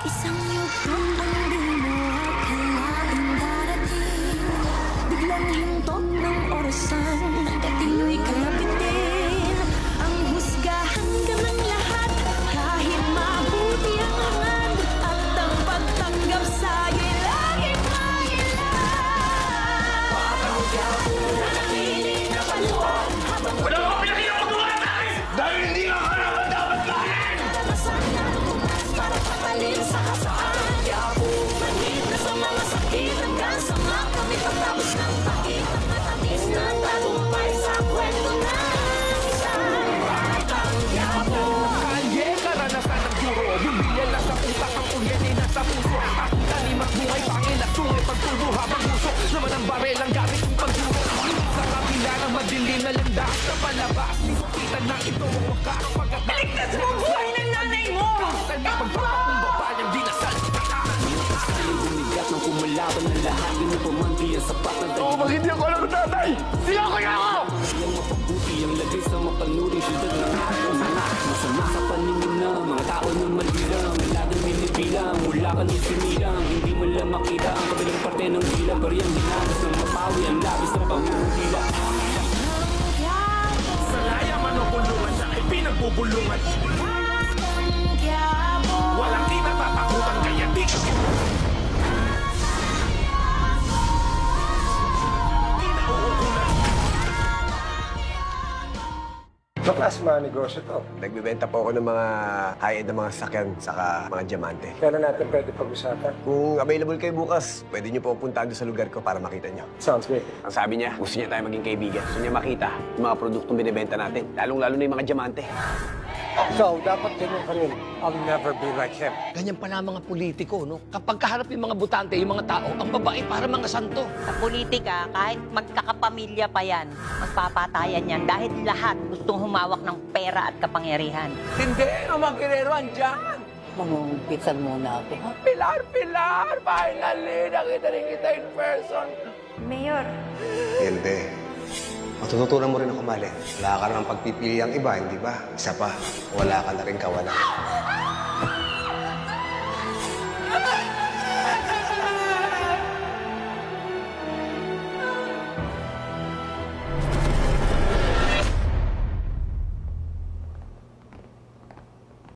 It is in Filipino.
Isang yugtong ang di mo akalaing darating. Biglang hintot ng orasan, dating mo'y kalapitin. Ang husgahan ka ng lahat, kahit mabuti ang hangad, at ang pagtanggap sa'yo'y laging mailan. Nanatili na paluwag habang wala akong pinakinakutuhan tayo! Dahil hindi nga karaman dapat kain! para patalin sa kasaan. Kaya bumanhid na sa mga sakit hanggang sa makamit pagtapos ng pait at matamis na tagumpay sa kwento ng isang batang yapo. Kalye, karanasan ng guro, bumbilya na sa utak, ang ulyan ay nasa puso. At tanim at buhay, pangil at sungay, pagtubo habang gusto naman ang barel ang gamit kong pagduro. Sa kapila ng madilim na landas na palabas, nisukitan na ito ang wakas pagkatapos. Iligtas mo ang buhay ng nanay mo! Pagpapakumbaba niyang dinasal. Bumigat ng kumalaban ng lahat, di mo pamanti ang sapat na Oo, bakit hindi ako alam tatay? Sila ko na ako! Ang mapabuti ang lagay sa mapanuring syudad ng ating mga masama sa paningin na mga tao na malilang laging minibilang mula ka ng sinilang hindi mo lang makita ang kabilang parte ng dila pero yung hinagas ng mapawi ang labis ng pangungutila Sa laya man o bulungan siya ay pinagbubulungan. Walang di natatakutan kaya di ka Baklas mga negosyo to. Nagbibenta po ako ng mga high-end na mga sakyan saka mga diamante. Kailan natin pwede pag-usapan? Kung available kayo bukas, pwede niyo po puntahan doon sa lugar ko para makita niyo. Sounds great. Ang sabi niya, gusto niya tayo maging kaibigan. Gusto niya makita yung mga produktong binibenta natin. Lalong-lalo na yung mga diamante. So, dapat ganyan ka rin. I'll never be like him. Ganyan pala ang mga politiko, no? Kapag kaharap yung mga butante, yung mga tao, ang babae para mga santo. Sa politika, kahit magkakapamilya pa yan, magpapatayan yan dahil lahat gustong humawak ng pera at kapangyarihan. Tindero, magkirero, andyan! Mangungumpisan muna ako. Pilar! Finally, nakita rin kita in person. Mayor, Hilde, matututunan mo rin ako, Mali. Wala ka namang pagpipili ang iba, hindi ba? Isa pa, wala ka na rin kawalan.